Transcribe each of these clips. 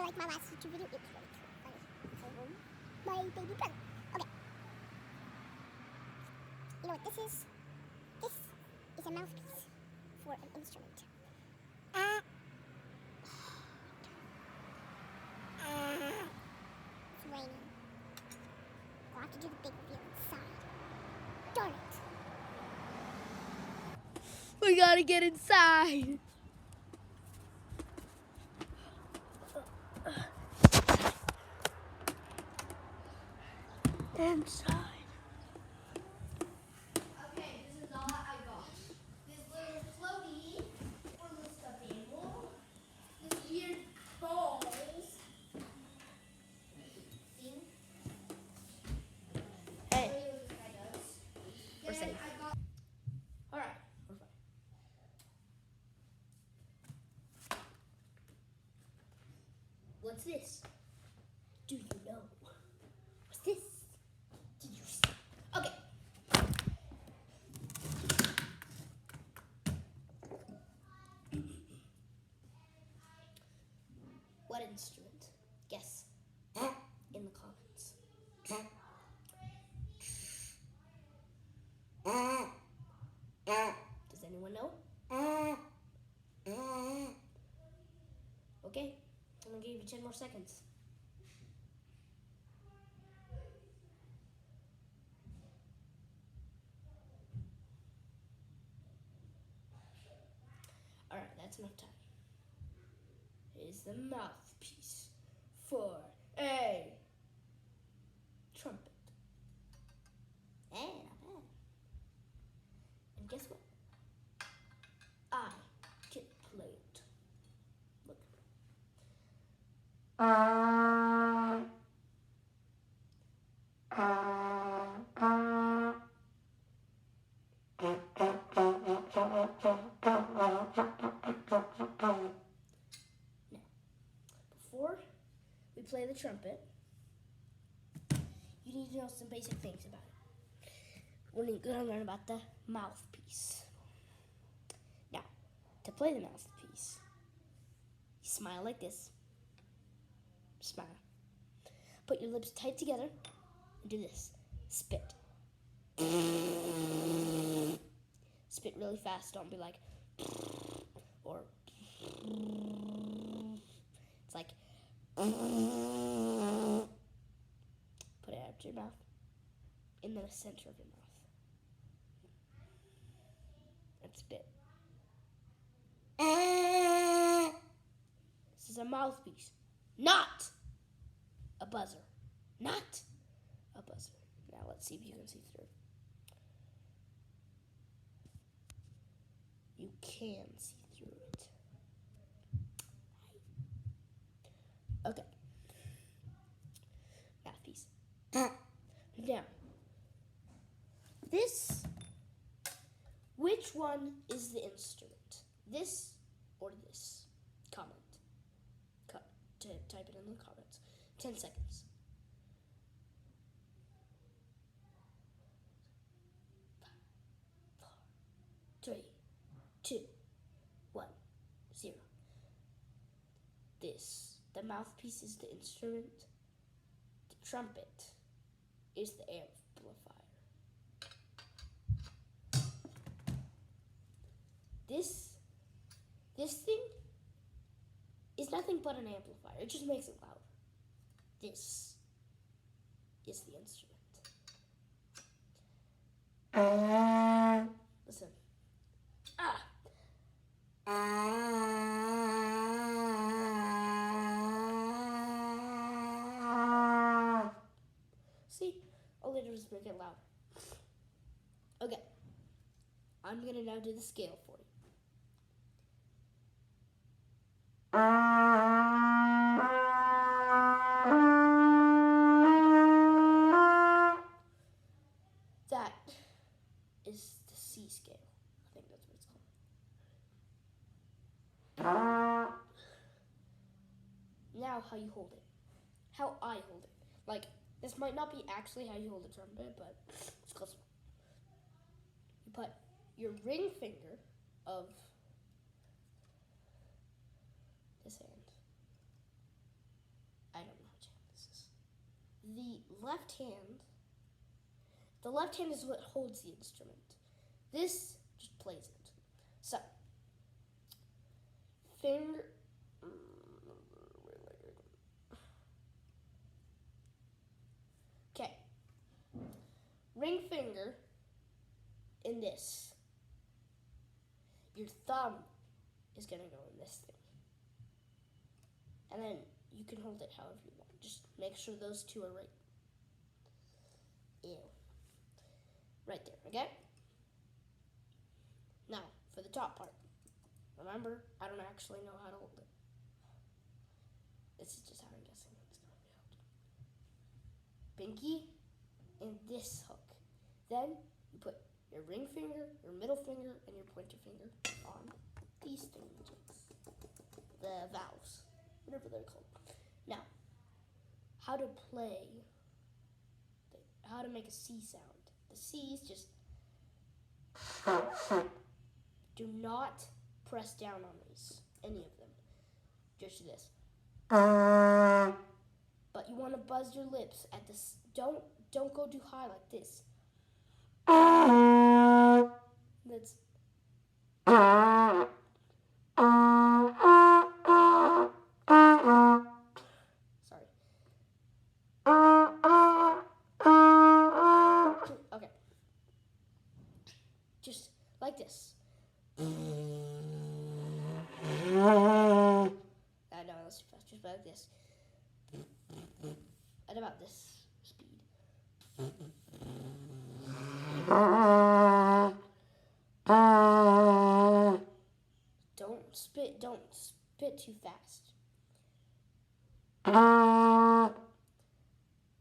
like my last YouTube video, it was really funny. So, my baby brother. Okay. You know what this is? This is a mouthpiece for an instrument. It's raining. We'll have to do the big reveal inside. Darn it. We gotta get inside. Inside. Okay, this is all I got. This little floaty from the stuffed animal. This weird balls. See? Hey, Show you what this guy does. we're Then safe. I got Alright, we're fine. What's this? Do you know? What's this? Did you see? Okay. What instrument? Guess in the comments. Does anyone know? Okay, I'm gonna give you 10 more seconds. Alright, that's enough time. Here's the mouthpiece for a trumpet. Hey, not bad. And guess what? I can play it. Look. Now, before we play the trumpet, you need to know some basic things about it. We're going to learn about the mouthpiece. Now, to play the mouthpiece, you smile like this. Smile. Put your lips tight together and do this. Spit. Spit really fast. Don't be like, or it's like, put it out your mouth, in the center of your mouth, and spit. This is a mouthpiece, not a buzzer. Not a buzzer. Now let's see if you can see through. You can see through it. Okay. Mouthpiece. Now, which one is the instrument? This or this? Comment. Type it in the comments. 10 seconds. 5, 4, 3, 2, 1, 0. The mouthpiece is the instrument. The trumpet is the amplifier. This thing is nothing but an amplifier. It just makes it louder. This is the instrument. Listen. See? All they do is make it louder. Okay. I'm going to now do the scale for you. That is the C scale. I think that's what it's called. Now how you hold it. How I hold it. Like, this might not be actually how you hold a trumpet, but it's close enough. You put your ring finger of this hand left hand. The left hand is what holds the instrument. This just plays it. So, finger. Okay. Ring finger in this. Your thumb is going to go in this thing. And then you can hold it however you want. Just make sure those two are right. Ew. Right there, okay? Now, for the top part. Remember, I don't actually know how to hold it. This is just how I'm guessing it's going to be held. Pinky and this hook. Then you put your ring finger, your middle finger, and your pointer finger on these things. The valves, whatever they're called. Now, how to make a C sound. The C is just, do not press down on these, any of them. Just this. But you want to buzz your lips at this. Don't go too high like this. That's sorry. Okay. Just like this. I know that's too fast. Just like this. At about this speed. Don't spit too fast.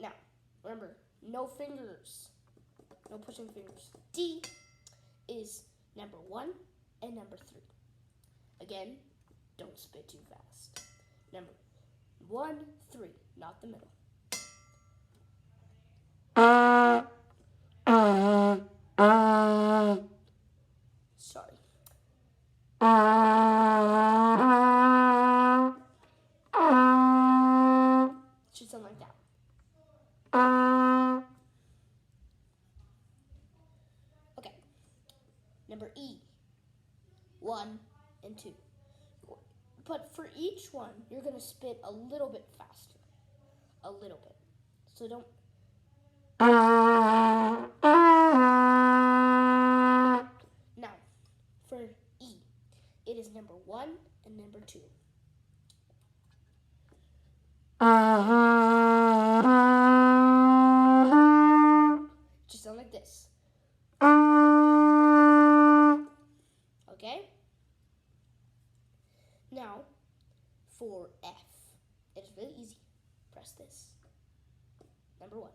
Now, remember, no fingers. No pushing fingers. D is number 1 and number 3. Again, don't spit too fast. Number 1, 3, not the middle. Sorry. Should sound like that. Okay. Number E. 1 and 2. But for each one, you're going to spit a little bit faster. A little bit. So don't. Now, for E, it is number 1 and number 2. Just sound like this. Okay? Now, for F, it's really easy. Press this. Number 1.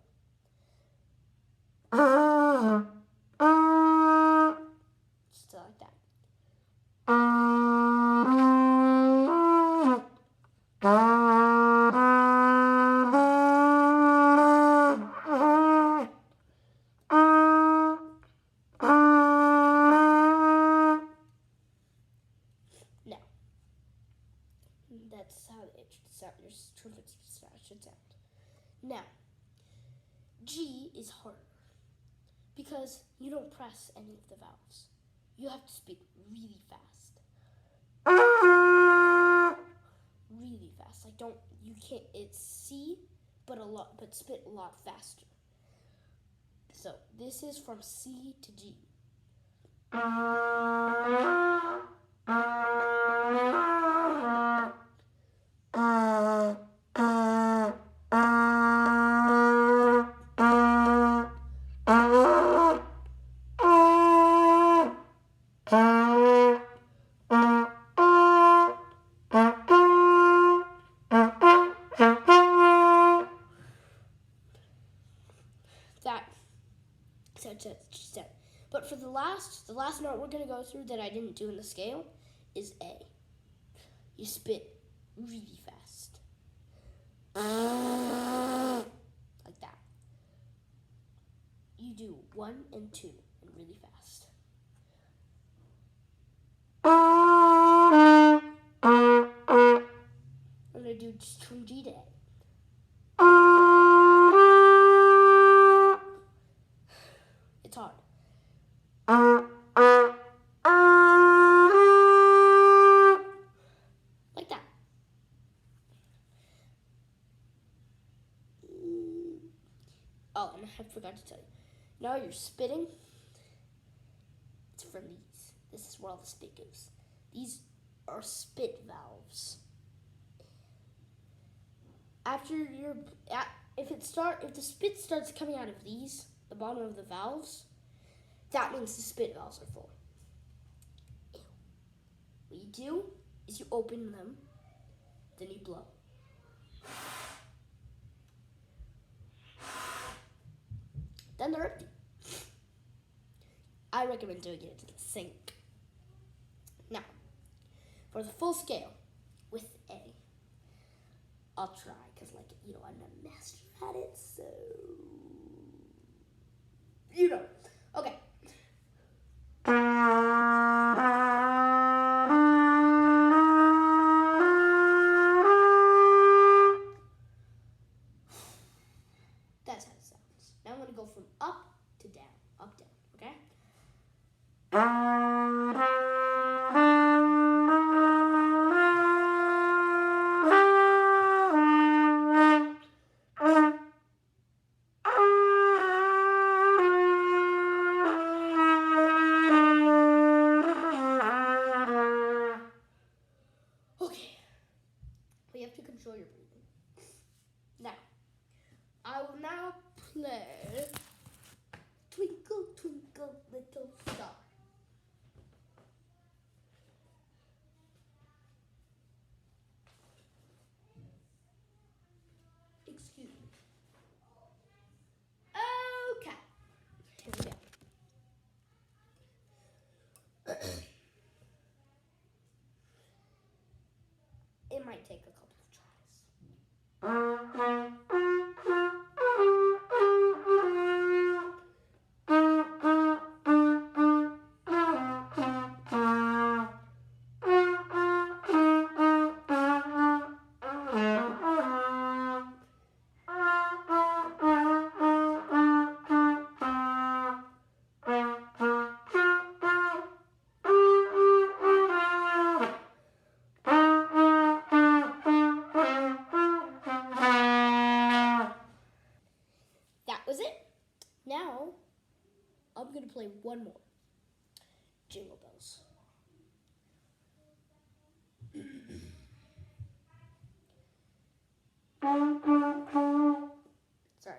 Just like that. Now, that's how it should sound. Your trumpet should sound. Now, G is harder because you don't press any of the valves. You have to speak really fast. Really fast. Like you can't, it's C, but spit a lot faster. So this is from C to G. That. But for the last note we're going to go through that I didn't do in the scale is A. You spit really fast. Like that. You do 1 and 2 and really fast. I'm going to do just from G to A. forgot to tell you. Now you're spitting. It's from these. This is where all the spit goes. These are spit valves. After you're if the spit starts coming out of these, the bottom of the valves, that means the spit valves are full. What you do is you open them, then you blow. Then they're empty. I recommend doing it in the sink. Now, for the full scale with A, I'll try because, I'm not a master at it, so Okay. That's how it sounds. Now I'm going to go from up to down. Up, down. Okay? Okay. We have to control your breathing. Now, I will now play Twinkle, Twinkle, Little Star. Excuse me. Okay. Here we go. It might take a couple of tries. That was it. Now, I'm going to play one more. Jingle Bells. Sorry.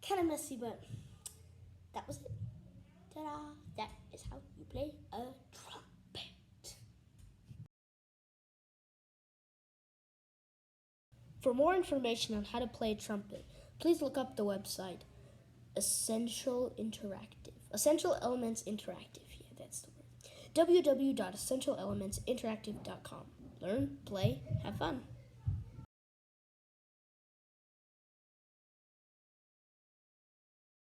Kind of messy, but that was it. Ta-da! That is how you play a trumpet. For more information on how to play a trumpet, please look up the website Essential Elements Interactive. Yeah, that's the word. www.essentialelementsinteractive.com. Learn, play, have fun.